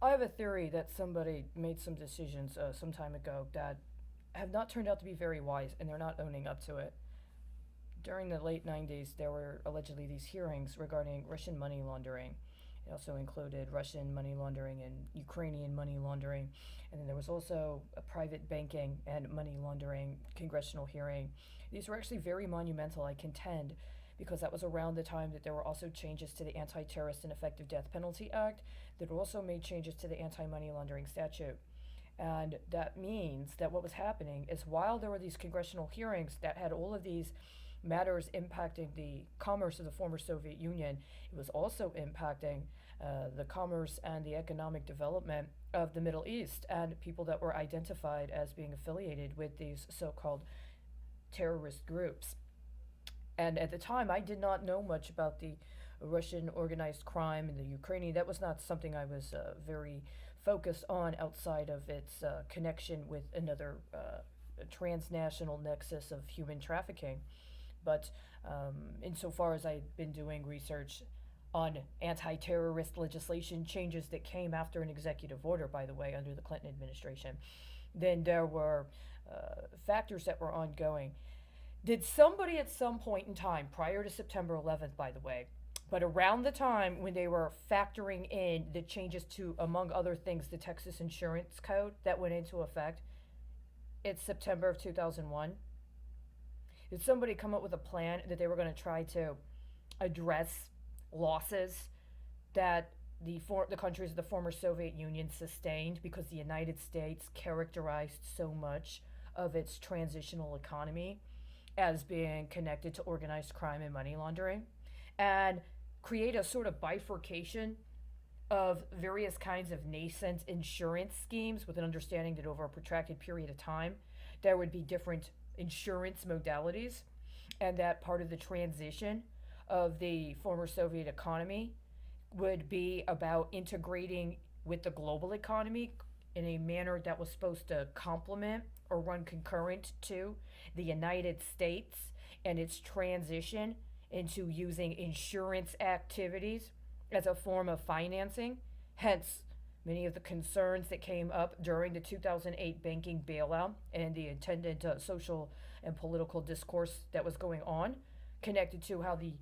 I have a theory that somebody made some decisions some time ago that have not turned out to be very wise, and they're not owning up to it. During the late 90s, there were allegedly these hearings regarding Russian money laundering. It also included Russian money laundering and Ukrainian money laundering. And then there was also a private banking and money laundering congressional hearing. These were actually very monumental, I contend, because that was around the time that there were also changes to the Anti Terrorist and Effective Death Penalty Act that also made changes to the Anti Money Laundering Statute. And that means that what was happening is while there were these congressional hearings that had all of these matters impacting the commerce of the former Soviet Union, it was also impacting the commerce and the economic development of the Middle East and people that were identified as being affiliated with these so called terrorist groups. And at the time, I did not know much about the Russian organized crime and the Ukrainian. That was not something I was very focused on outside of its connection with another transnational nexus of human trafficking. But insofar as I've been doing research on anti terrorist legislation changes that came after an executive order, by the way, under the Clinton administration, then there were factors that were ongoing. Did somebody at some point in time, prior to September 11th, by the way, but around the time when they were factoring in the changes to, among other things, the Texas Insurance Code that went into effect, it's September of 2001. Did somebody come up with a plan that they were going to try to address losses that the countries of the former Soviet Union sustained because the United States characterized so much of its transitional economy as being connected to organized crime and money laundering, and create a sort of bifurcation of various kinds of nascent insurance schemes with an understanding that over a protracted period of time there would be different insurance modalities, and that part of the transition of the former Soviet economy would be about integrating with the global economy in a manner that was supposed to complement or run concurrent to the United States and its transition into using insurance activities as a form of financing. Hence, many of the concerns that came up during the 2008 banking bailout and the attendant social and political discourse that was going on, connected to how the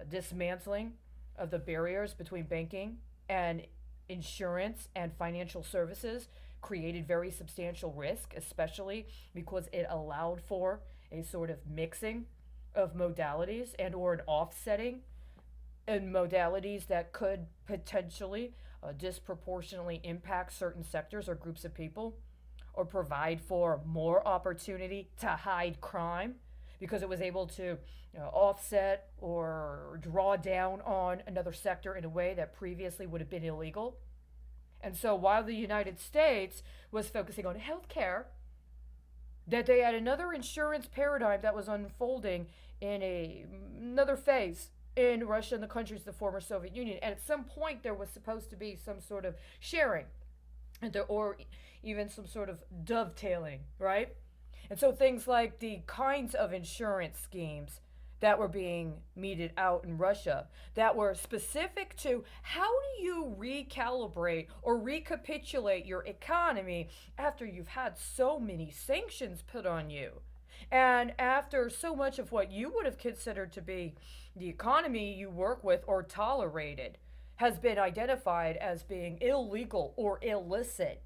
dismantling of the barriers between banking and insurance and financial services created very substantial risk, especially because it allowed for a sort of mixing of modalities and or an offsetting in modalities that could potentially disproportionately impact certain sectors or groups of people, or provide for more opportunity to hide crime because it was able to offset or draw down on another sector in a way that previously would have been illegal. And so while the United States was focusing on healthcare, that they had another insurance paradigm that was unfolding in another phase in Russia and the countries of the former Soviet Union. And at some point, there was supposed to be some sort of sharing, or even some sort of dovetailing, right? And so things like the kinds of insurance schemes that were being meted out in Russia that were specific to how do you recalibrate or recapitulate your economy after you've had so many sanctions put on you. And after so much of what you would have considered to be the economy you work with or tolerated has been identified as being illegal or illicit,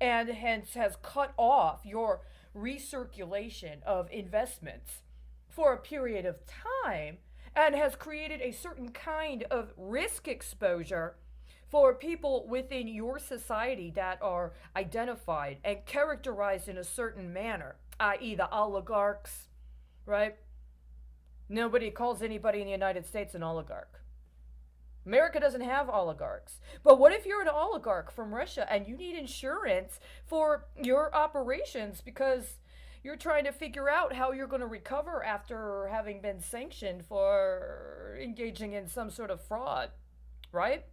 and hence has cut off your recirculation of investments for a period of time, and has created a certain kind of risk exposure for people within your society that are identified and characterized in a certain manner, i.e., the oligarchs, right? Nobody calls anybody in the United States an oligarch. America doesn't have oligarchs. But what if you're an oligarch from Russia and you need insurance for your operations because you're trying to figure out how you're going to recover after having been sanctioned for engaging in some sort of fraud, right?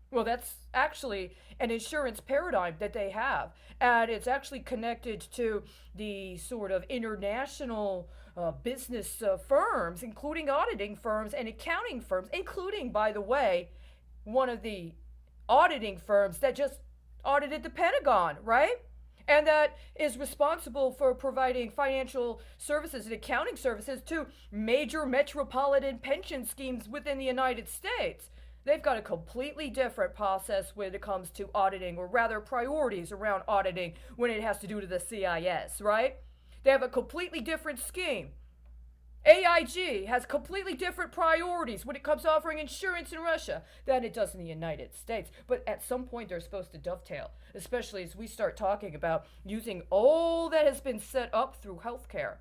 Well, that's actually an insurance paradigm that they have. And it's actually connected to the sort of international business firms, including auditing firms and accounting firms, including, by the way, one of the auditing firms that just audited the Pentagon, right? And that is responsible for providing financial services and accounting services to major metropolitan pension schemes within the United States. They've got a completely different process when it comes to auditing, or rather priorities around auditing when it has to do to the CIS, right? They have a completely different scheme. AIG has completely different priorities when it comes to offering insurance in Russia than it does in the United States. But at some point, they're supposed to dovetail, especially as we start talking about using all that has been set up through healthcare,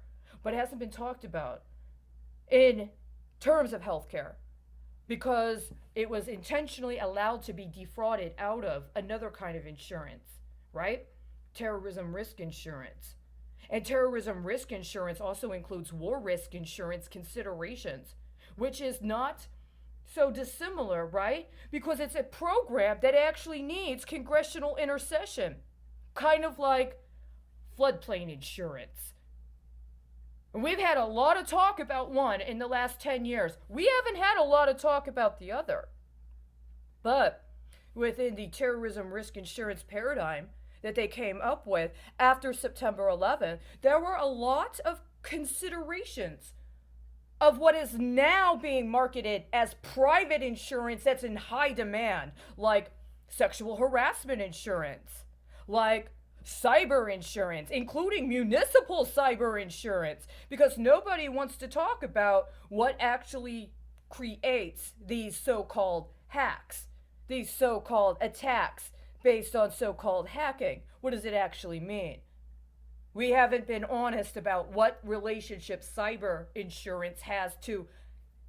but it hasn't been talked about in terms of healthcare because it was intentionally allowed to be defrauded out of another kind of insurance, right? Terrorism risk insurance. And terrorism risk insurance also includes war risk insurance considerations, which is not so dissimilar, right? Because it's a program that actually needs congressional intercession, kind of like floodplain insurance. And we've had a lot of talk about one in the last 10 years. We haven't had a lot of talk about the other. But within the terrorism risk insurance paradigm that they came up with after September 11th, there were a lot of considerations of what is now being marketed as private insurance that's in high demand, like sexual harassment insurance, like cyber insurance, including municipal cyber insurance, because nobody wants to talk about what actually creates these so-called hacks, these so-called attacks based on so-called hacking. What does it actually mean? We haven't been honest about what relationship cyber insurance has to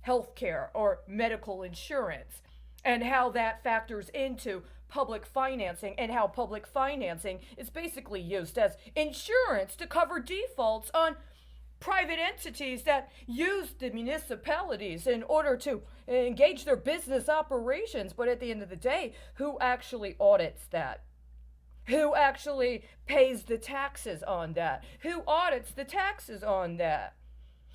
healthcare or medical insurance, and how that factors into public financing, and how public financing is basically used as insurance to cover defaults on private entities that use the municipalities in order to engage their business operations. But at the end of the day, who actually audits that? Who actually pays the taxes on that? Who audits the taxes on that?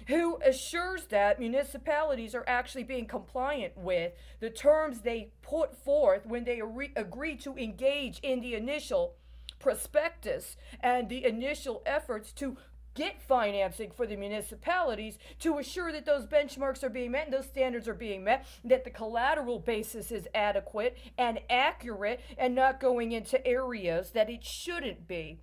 Who assures that municipalities are actually being compliant with the terms they put forth when they agree to engage in the initial prospectus and the initial efforts to get financing for the municipalities, to assure that those benchmarks are being met and those standards are being met, that the collateral basis is adequate and accurate and not going into areas that it shouldn't be,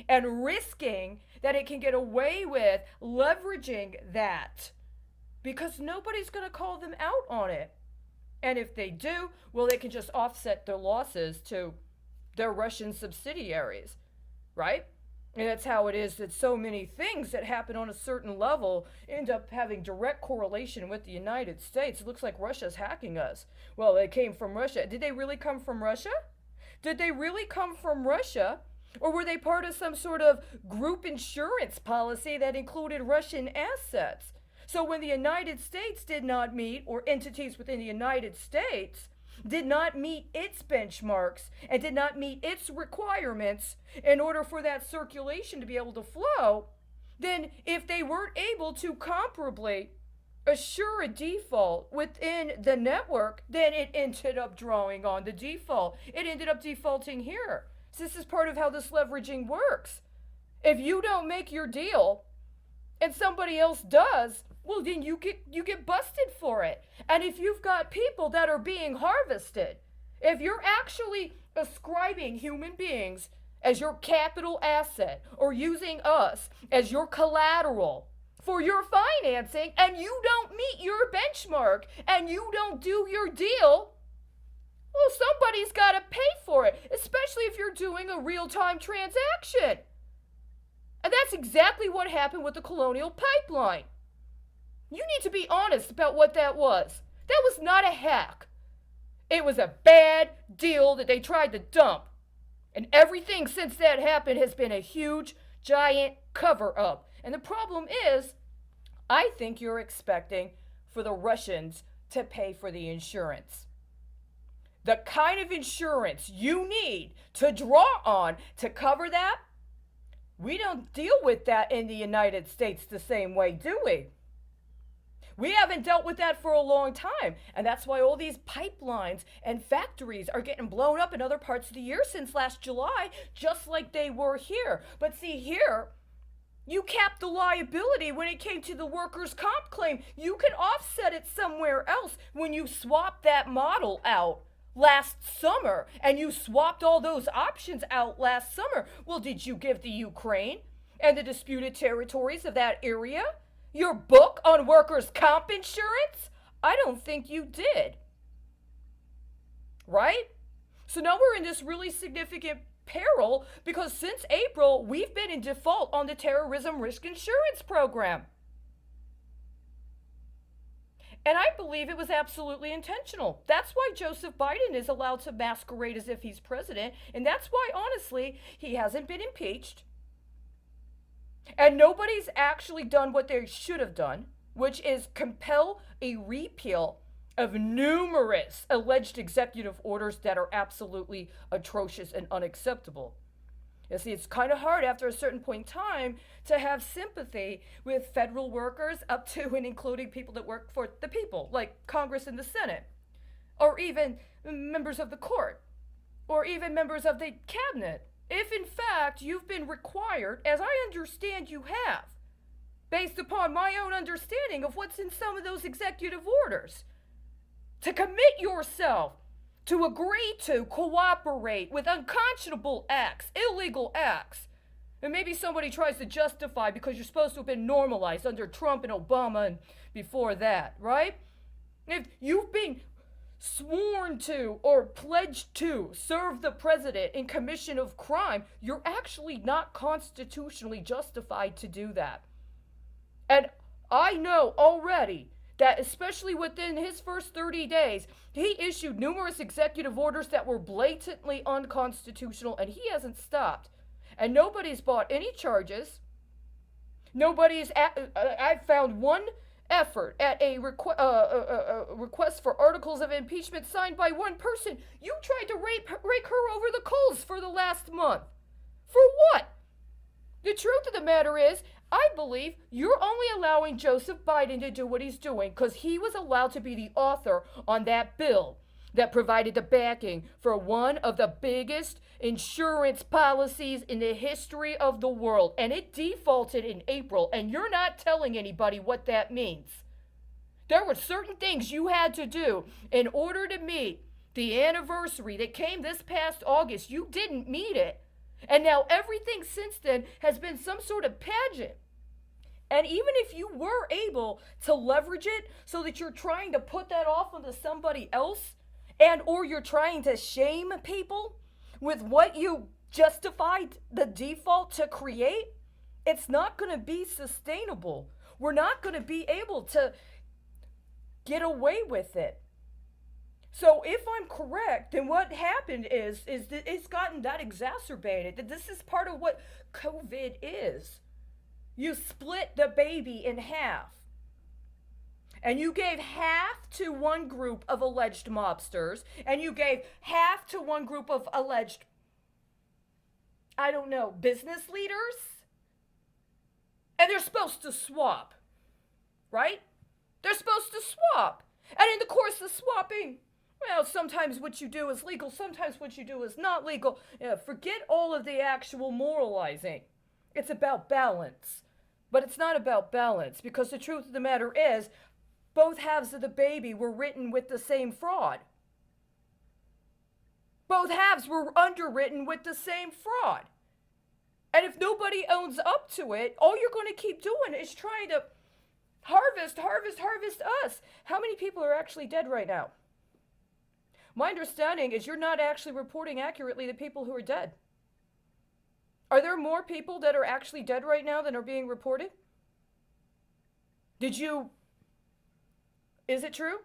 and risking that it can get away with leveraging that, because nobody's going to call them out on it. And if they do, well, they can just offset their losses to their Russian subsidiaries, right? And that's how it is that so many things that happen on a certain level end up having direct correlation with the United States. It looks like Russia's hacking us. Well, they came from Russia. Did they really come from Russia? Did they really come from Russia? Or were they part of some sort of group insurance policy that included Russian assets? So when the United States did not meet, or entities within the United States did not meet its benchmarks and did not meet its requirements in order for that circulation to be able to flow, then if they weren't able to comparably assure a default within the network, then it ended up drawing on the default. It ended up defaulting here. So this is part of how this leveraging works. If you don't make your deal and somebody else does, well, then you get busted for it. And if you've got people that are being harvested, if you're actually ascribing human beings as your capital asset, or using us as your collateral for your financing, and you don't meet your benchmark and you don't do your deal, well, somebody's got to pay for it, especially if you're doing a real-time transaction. And that's exactly what happened with the Colonial Pipeline. You need to be honest about what that was. That was not a hack. It was a bad deal that they tried to dump. And everything since that happened has been a huge, giant cover-up. And the problem is, I think you're expecting for the Russians to pay for the insurance. The kind of insurance you need to draw on to cover that, we don't deal with that in the United States the same way, do we? We haven't dealt with that for a long time. And that's why all these pipelines and factories are getting blown up in other parts of the year since last July, just like they were here. But see, here, you capped the liability when it came to the workers' comp claim. You can offset it somewhere else when you swap that model out last summer, and you swapped all those options out last summer. Well, did you give the Ukraine and the disputed territories of that area your book on workers' comp insurance? I don't think you did. Right? So now we're in this really significant peril because since April, we've been in default on the terrorism risk insurance program. And I believe it was absolutely intentional. That's why Joseph Biden is allowed to masquerade as if he's president. And that's why, honestly, he hasn't been impeached. And nobody's actually done what they should have done, which is compel a repeal of numerous alleged executive orders that are absolutely atrocious and unacceptable. You see, it's kind of hard after a certain point in time to have sympathy with federal workers up to and including people that work for the people, like Congress and the Senate, or even members of the court, or even members of the cabinet. If in fact you've been required, as I understand you have, based upon my own understanding of what's in some of those executive orders, to commit yourself to agree to cooperate with unconscionable acts, illegal acts. And maybe somebody tries to justify because you're supposed to have been normalized under Trump and Obama and before that, right? If you've been sworn to or pledged to serve the president in commission of crime, you're actually not constitutionally justified to do that. And I know already that especially within his first 30 days, he issued numerous executive orders that were blatantly unconstitutional, and he hasn't stopped. And nobody's brought any charges. I've found one effort at a request for articles of impeachment signed by one person. You tried to rake her over the coals for the last month. For what? The truth of the matter is, I believe you're only allowing Joseph Biden to do what he's doing because he was allowed to be the author on that bill that provided the backing for one of the biggest insurance policies in the history of the world. And it defaulted in April, and you're not telling anybody what that means. There were certain things you had to do in order to meet the anniversary that came this past August. You didn't meet it. And now everything since then has been some sort of pageant. And even if you were able to leverage it so that you're trying to put that off onto somebody else, and or you're trying to shame people with what you justified the default to create, it's not going to be sustainable. We're not going to be able to get away with it. So if I'm correct, then what happened is that it's gotten that exacerbated, that this is part of what COVID is. You split the baby in half. And you gave half to one group of alleged mobsters, and you gave half to one group of alleged, business leaders. And they're supposed to swap, right? They're supposed to swap. And in the course of swapping, well, sometimes what you do is legal, sometimes what you do is not legal. Forget all of the actual moralizing. It's about balance. But it's not about balance, because the truth of the matter is, both halves of the baby were written with the same fraud. Both halves were underwritten with the same fraud. And if nobody owns up to it, all you're going to keep doing is trying to harvest us. How many people are actually dead right now? My understanding is you're not actually reporting accurately the people who are dead. Are there more people that are actually dead right now than are being reported? Is it true?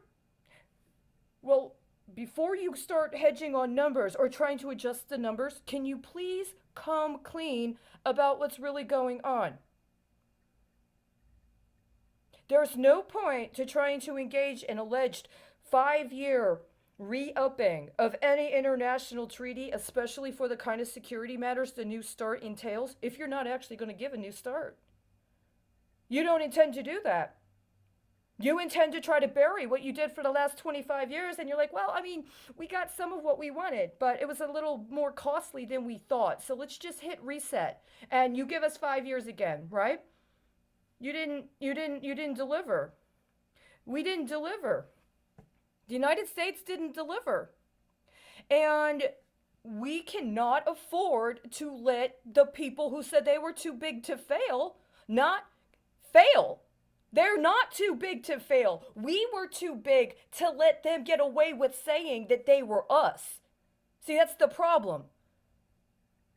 Well, before you start hedging on numbers or trying to adjust the numbers, can you please come clean about what's really going on? There's no point to trying to engage in alleged 5-year re-upping of any international treaty, especially for the kind of security matters the New START entails, if you're not actually going to give a new start. You don't intend to do that. You intend to try to bury what you did for the last 25 years, and you're like, well, I mean, we got some of what we wanted, but it was a little more costly than we thought. So let's just hit reset. And you give us 5 years again, right? You didn't deliver. We didn't deliver. The United States didn't deliver. And we cannot afford to let the people who said they were too big to fail not fail. They're not too big to fail. We were too big to let them get away with saying that they were us. See, that's the problem.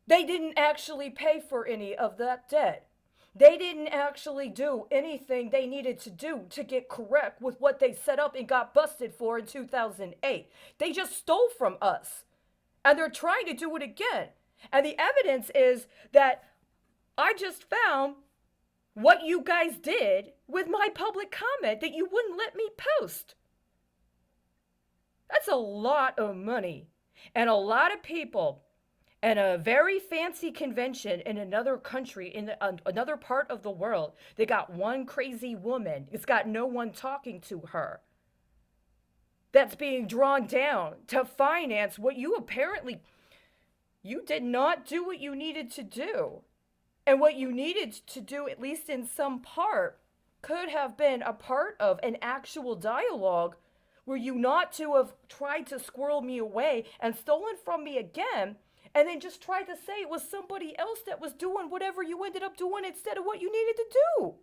They didn't actually pay for any of that debt. They didn't actually do anything they needed to do to get correct with what they set up and got busted for in 2008. They just stole from us. And they're trying to do it again. And the evidence is that I just found what you guys did with my public comment that you wouldn't let me post. That's a lot of money. And a lot of people at a very fancy convention in another country, in another part of the world, they got one crazy woman. It's got no one talking to her. That's being drawn down to finance what you apparently, you did not do what you needed to do. And what you needed to do, at least in some part, could have been a part of an actual dialogue where you not to have tried to squirrel me away and stolen from me again, and then just tried to say it was somebody else that was doing whatever you ended up doing instead of what you needed to do.